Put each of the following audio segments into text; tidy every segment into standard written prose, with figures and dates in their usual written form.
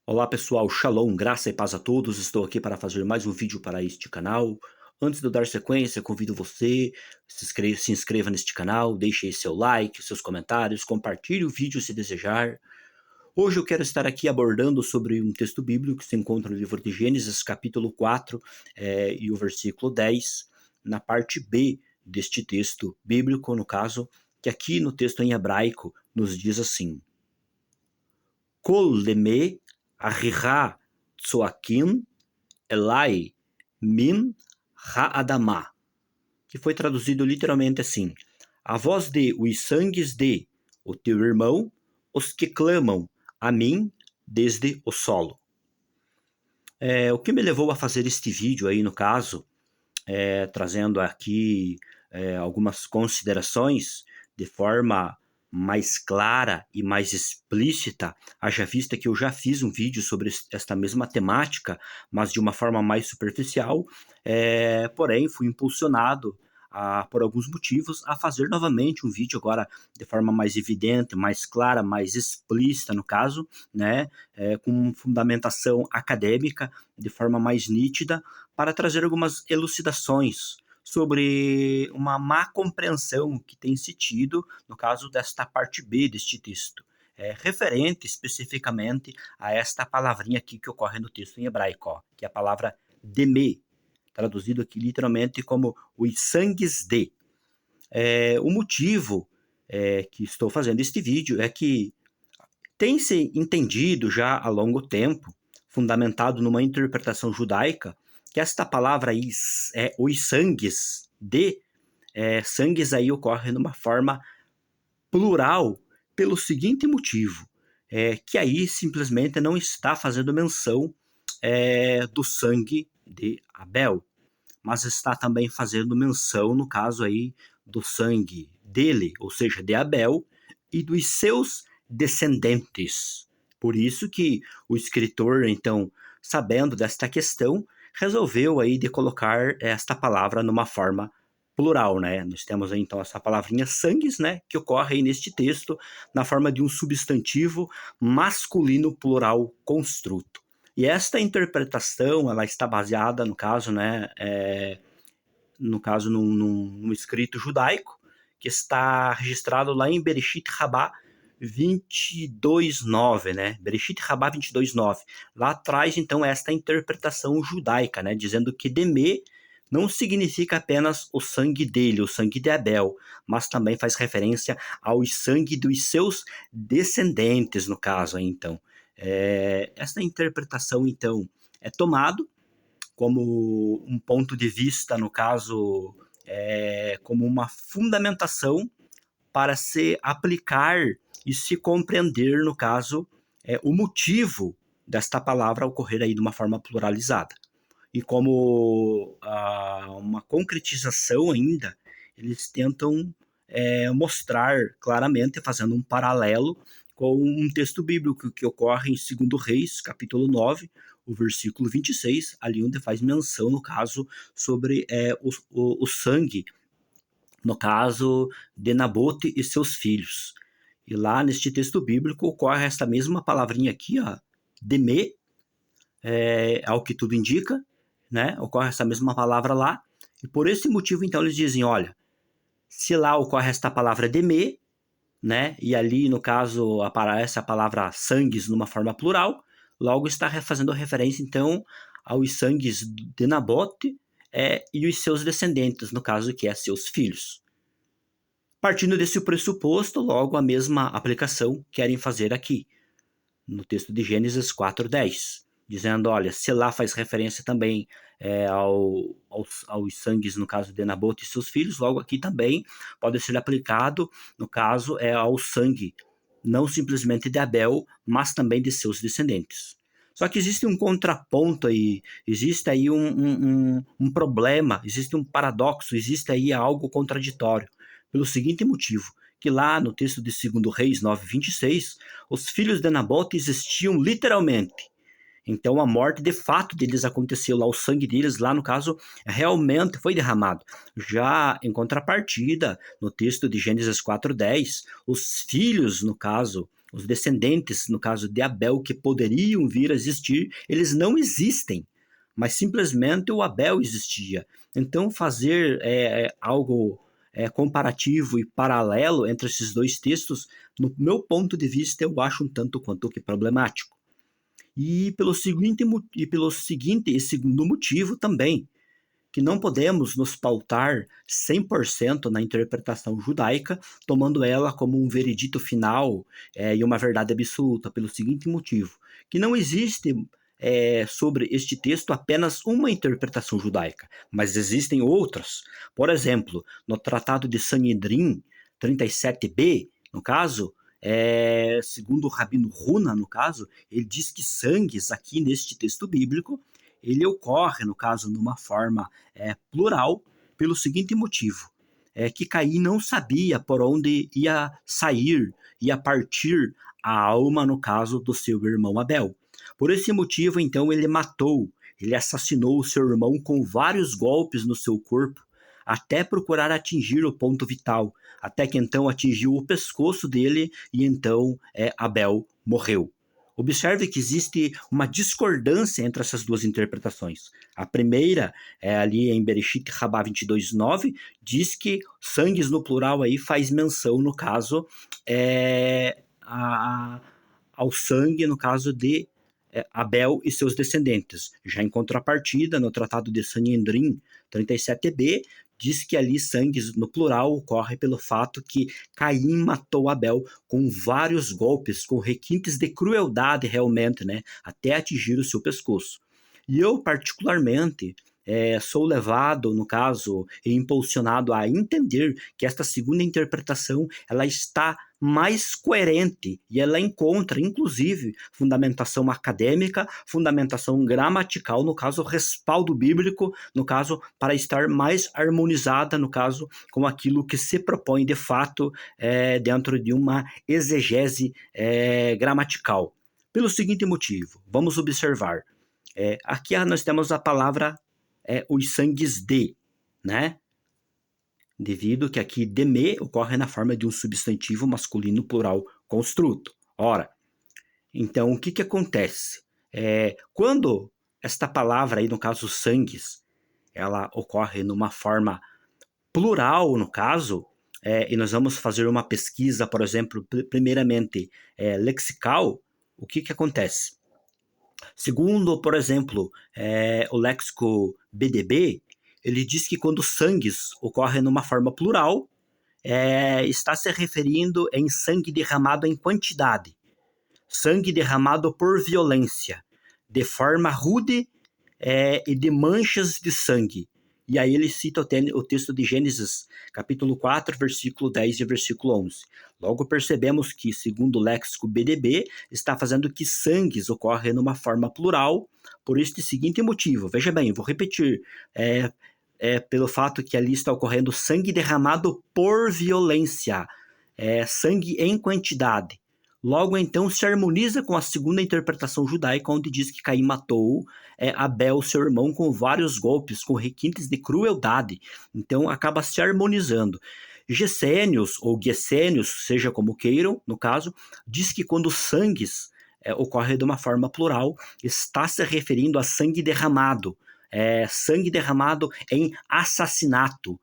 Olá pessoal, Shalom, graça e paz a todos. Estou aqui para fazer mais um vídeo para este canal. Antes de eu dar sequência, convido você, se inscreva neste canal, deixe aí seu like, seus comentários, compartilhe o vídeo se desejar. Hoje eu quero estar aqui abordando sobre um texto bíblico que se encontra no livro de Gênesis, capítulo 4, e o versículo 10, na parte B deste texto bíblico, no caso, que aqui no texto em hebraico nos diz assim: Kol leme arriha tsoakim elai min ha'adamá, que foi traduzido literalmente assim: a voz de os sangues de o teu irmão, os que clamam a mim desde o solo. O que me levou a fazer este vídeo aí, no caso, trazendo aqui algumas considerações de forma mais clara e mais explícita, haja vista que eu já fiz um vídeo sobre esta mesma temática, mas de uma forma mais superficial, porém fui impulsionado por alguns motivos a fazer novamente um vídeo agora de forma mais evidente, mais clara, mais explícita no caso, né, com fundamentação acadêmica, de forma mais nítida, para trazer algumas elucidações sobre uma má compreensão que tem se tido, no caso desta parte B deste texto, referente especificamente a esta palavrinha aqui que ocorre no texto em hebraico, ó, que é a palavra deme, traduzido aqui literalmente como os sangues de. O motivo que estou fazendo este vídeo é que tem se entendido já há longo tempo, fundamentado numa interpretação judaica, que esta palavra aí, os sangues de, sangues aí ocorre numa forma plural pelo seguinte motivo, que aí simplesmente não está fazendo menção do sangue de Abel, mas está também fazendo menção, no caso aí, do sangue dele, ou seja, de Abel, e dos seus descendentes. Por isso que o escritor, então, sabendo desta questão, resolveu aí de colocar esta palavra numa forma plural, né? Nós temos aí, então, essa palavrinha sangues, né, que ocorre aí neste texto na forma de um substantivo masculino plural construto. E esta interpretação, ela está baseada, no caso, né, num escrito judaico, que está registrado lá em Bereshit Rabá 22:9, né? Bereshit Rabá 22:9. Lá traz, então, esta interpretação judaica, né? Dizendo que Demê não significa apenas o sangue dele, o sangue de Abel, mas também faz referência ao sangue dos seus descendentes, no caso, aí, então. Esta interpretação, então, é tomado como um ponto de vista, no caso, como uma fundamentação para se aplicar e se compreender, no caso, o motivo desta palavra ocorrer aí de uma forma pluralizada. E como uma concretização ainda, eles tentam mostrar claramente, fazendo um paralelo com um texto bíblico que ocorre em 2 Reis, capítulo 9, o versículo 26, ali onde faz menção, no caso, sobre o sangue, no caso de Nabote e seus filhos. E lá neste texto bíblico ocorre esta mesma palavrinha aqui, ó, deme, ao que tudo indica, né? Ocorre essa mesma palavra lá, e por esse motivo, então, eles dizem, olha, se lá ocorre esta palavra deme, né? E ali, no caso, aparece a palavra sangues numa forma plural, logo está fazendo referência, então, aos sangues de Nabote e os seus descendentes, no caso, que é seus filhos. Partindo desse pressuposto, logo a mesma aplicação querem fazer aqui, no texto de Gênesis 4:10, dizendo, olha, se lá faz referência também aos sangues, no caso de Nabote e seus filhos, logo aqui também pode ser aplicado, no caso, ao sangue, não simplesmente de Abel, mas também de seus descendentes. Só que existe um contraponto aí, existe aí um problema, existe um paradoxo, existe aí algo contraditório, pelo seguinte motivo, que lá no texto de 2 Reis 9:26, os filhos de Nabote existiam literalmente. Então a morte de fato deles aconteceu lá, o sangue deles lá no caso realmente foi derramado. Já em contrapartida, no texto de Gênesis 4:10, os filhos, no caso, os descendentes, no caso de Abel, que poderiam vir a existir, eles não existem, mas simplesmente o Abel existia. Então, fazer algo comparativo e paralelo entre esses dois textos, no meu ponto de vista, eu acho um tanto quanto que problemático. E pelo seguinte e segundo motivo também, que não podemos nos pautar 100% na interpretação judaica, tomando ela como um veredito final e uma verdade absoluta, pelo seguinte motivo, que não existe sobre este texto apenas uma interpretação judaica, mas existem outras. Por exemplo, no Tratado de Sanhedrin 37b, no caso, segundo o Rabino Huna, no caso, ele diz que sangues aqui neste texto bíblico ele ocorre, no caso, numa forma plural, pelo seguinte motivo, que Caim não sabia por onde ia sair, ia partir a alma, no caso, do seu irmão Abel. Por esse motivo, então, ele assassinou o seu irmão com vários golpes no seu corpo, até procurar atingir o ponto vital, até que então atingiu o pescoço dele e então Abel morreu. Observe que existe uma discordância entre essas duas interpretações. A primeira, ali em Bereshit Rabá 22:9, diz que sangues no plural aí faz menção, no caso, ao sangue, no caso de Abel e seus descendentes. Já em contrapartida, no Tratado de Sanhedrin 37b, diz que ali sangues no plural ocorre pelo fato que Caim matou Abel com vários golpes, com requintes de crueldade realmente, né, até atingir o seu pescoço. E eu, particularmente, sou levado, no caso, e impulsionado a entender que esta segunda interpretação ela está mais coerente e ela encontra, inclusive, fundamentação acadêmica, fundamentação gramatical, no caso, respaldo bíblico, no caso, para estar mais harmonizada, no caso, com aquilo que se propõe de fato dentro de uma exegese gramatical. Pelo seguinte motivo, vamos observar. Aqui nós temos a palavra os sangues de, né? Devido que aqui deme ocorre na forma de um substantivo masculino plural construto. Ora, então o que acontece? Quando esta palavra aí, no caso sangues, ela ocorre numa forma plural, no caso, e nós vamos fazer uma pesquisa, por exemplo, primeiramente lexical, o que acontece? Segundo, por exemplo, o léxico BDB, ele diz que quando sangues ocorre numa forma plural, está se referindo em sangue derramado em quantidade, sangue derramado por violência, de forma rude e de manchas de sangue. E aí ele cita o texto de Gênesis, capítulo 4, versículo 10 e versículo 11. Logo percebemos que, segundo o léxico BDB, está fazendo que sangues ocorrem numa forma plural, por este seguinte motivo. Veja bem, vou repetir. Pelo fato que ali está ocorrendo sangue derramado por violência, sangue em quantidade. Logo, então, se harmoniza com a segunda interpretação judaica, onde diz que Caim matou Abel, seu irmão, com vários golpes, com requintes de crueldade. Então, acaba se harmonizando. Gessênios, ou Guessênios, seja como queiram, no caso, diz que quando sangues ocorre de uma forma plural, está se referindo a sangue derramado em assassinato,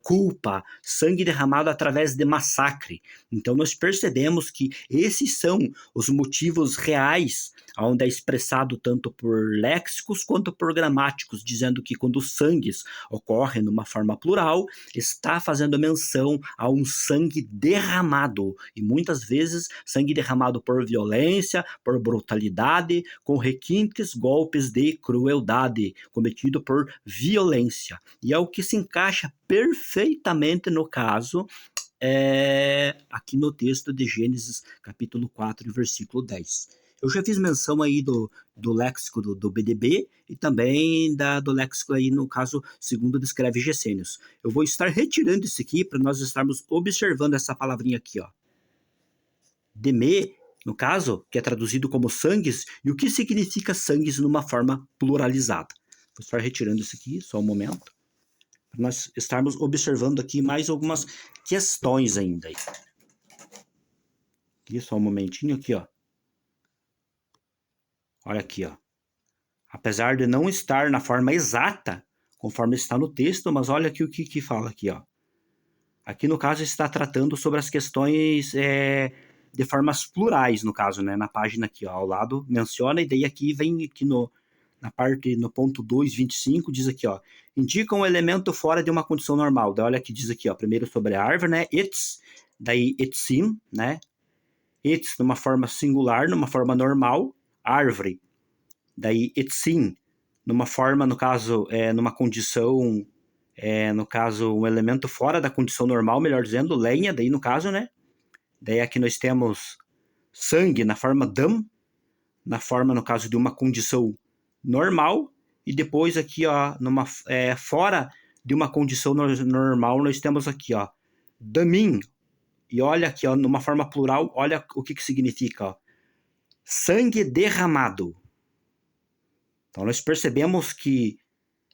culpa, sangue derramado através de massacre. Então nós percebemos que esses são os motivos reais, onde é expressado tanto por léxicos quanto por gramáticos, dizendo que quando os sangues ocorrem numa forma plural, está fazendo menção a um sangue derramado, e muitas vezes sangue derramado por violência, por brutalidade, com requintes golpes de crueldade, cometido por violência. E é o que se encaixa perfeitamente no caso aqui no texto de Gênesis capítulo 4, versículo 10. Eu já fiz menção aí do léxico do BDB e também do léxico aí, no caso, segundo descreve Gessênios. Eu vou estar retirando isso aqui para nós estarmos observando essa palavrinha aqui, ó. Deme, no caso, que é traduzido como sangues, e o que significa sangues numa forma pluralizada. Vou estar retirando isso aqui, só um momento, para nós estarmos observando aqui mais algumas questões ainda. aqui, só um momentinho aqui, ó. Olha aqui, ó. Apesar de não estar na forma exata, conforme está no texto, mas olha aqui o que fala aqui, ó. Aqui, no caso, está tratando sobre as questões de formas plurais, no caso, né? Na página aqui, ó, ao lado, menciona, e daí aqui vem aqui na parte, no ponto 2.25, diz aqui, ó, indica um elemento fora de uma condição normal. Daí olha aqui, diz aqui, ó, primeiro sobre a árvore, né? It's, daí itsim, né? It's numa forma singular, numa forma normal, árvore. Daí itsim, numa forma, no caso, numa condição... no caso, um elemento fora da condição normal, melhor dizendo, lenha, daí no caso, né? Daí aqui nós temos sangue na forma dam, na forma, no caso, de uma condição normal, e depois aqui, ó, fora de uma condição normal, nós temos aqui, ó, damin, e olha aqui, ó, numa forma plural, olha o que significa, ó, sangue derramado. Então nós percebemos que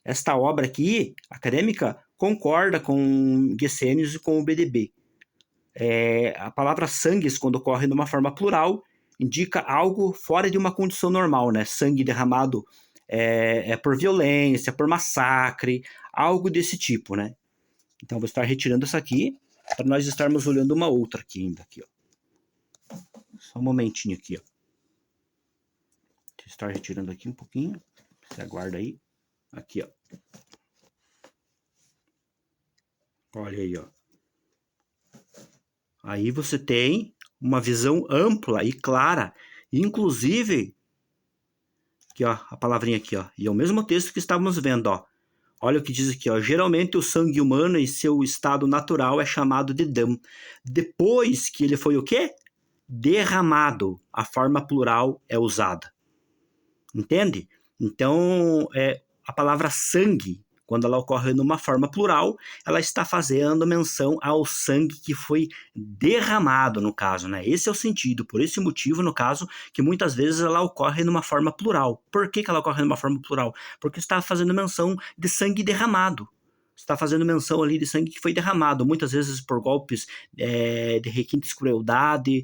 esta obra aqui, acadêmica, concorda com Gesenius e com o BDB. A palavra sangues, quando ocorre numa forma plural, indica algo fora de uma condição normal, né? Sangue derramado por violência, por massacre, algo desse tipo, né? Então, vou estar retirando essa aqui, para nós estarmos olhando uma outra aqui ainda. Aqui, ó. Só um momentinho aqui, ó. Vou estar retirando aqui um pouquinho. Você aguarda aí. Aqui, ó. Olha aí, ó. Aí você tem uma visão ampla e clara. Inclusive, aqui, ó, a palavrinha aqui, ó. E é o mesmo texto que estávamos vendo, ó. Olha o que diz aqui, ó. Geralmente o sangue humano em seu estado natural é chamado de dam. Depois que ele foi o quê? Derramado. A forma plural é usada. Entende? Então, a palavra sangue, quando ela ocorre numa forma plural, ela está fazendo menção ao sangue que foi derramado, no caso, né? Esse é o sentido, por esse motivo, no caso, que muitas vezes ela ocorre numa forma plural. Por que ela ocorre numa forma plural? Porque está fazendo menção de sangue derramado. Está fazendo menção ali de sangue que foi derramado, muitas vezes por golpes de requintes crueldade,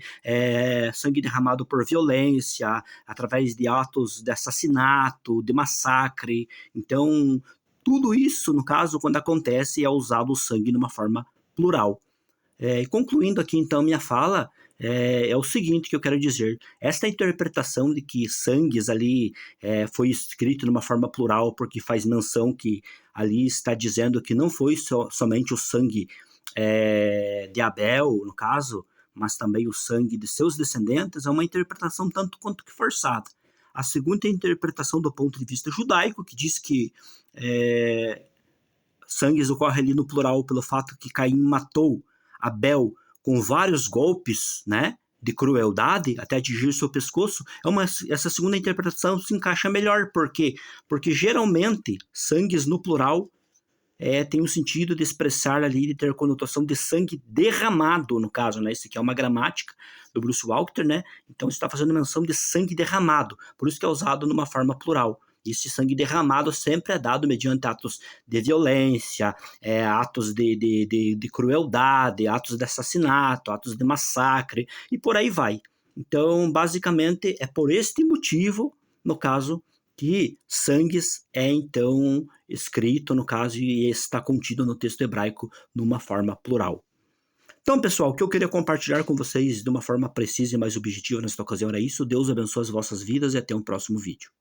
sangue derramado por violência, através de atos de assassinato, de massacre. Então, tudo isso, no caso, quando acontece, é usado o sangue numa forma plural. Concluindo aqui, então, minha fala, é o seguinte que eu quero dizer. Esta interpretação de que sangues ali foi escrito numa forma plural porque faz menção que ali está dizendo que não foi somente o sangue de Abel, no caso, mas também o sangue de seus descendentes, é uma interpretação tanto quanto que forçada. A segunda interpretação do ponto de vista judaico, que diz que sangues ocorre ali no plural pelo fato que Caim matou Abel com vários golpes, né, de crueldade até atingir seu pescoço, essa segunda interpretação se encaixa melhor. Por quê? Porque geralmente sangues no plural tem o sentido de expressar ali, de ter conotação de sangue derramado, no caso, né? Isso aqui é uma gramática do Bruce Walker, né? Então está fazendo menção de sangue derramado, por isso que é usado numa forma plural. Esse sangue derramado sempre é dado mediante atos de violência, atos de crueldade, atos de assassinato, atos de massacre, e por aí vai. Então, basicamente, é por este motivo, no caso, que sangues é, então, escrito, no caso, e está contido no texto hebraico numa forma plural. Então, pessoal, o que eu queria compartilhar com vocês de uma forma precisa e mais objetiva nesta ocasião era isso. Deus abençoe as vossas vidas e até um próximo vídeo.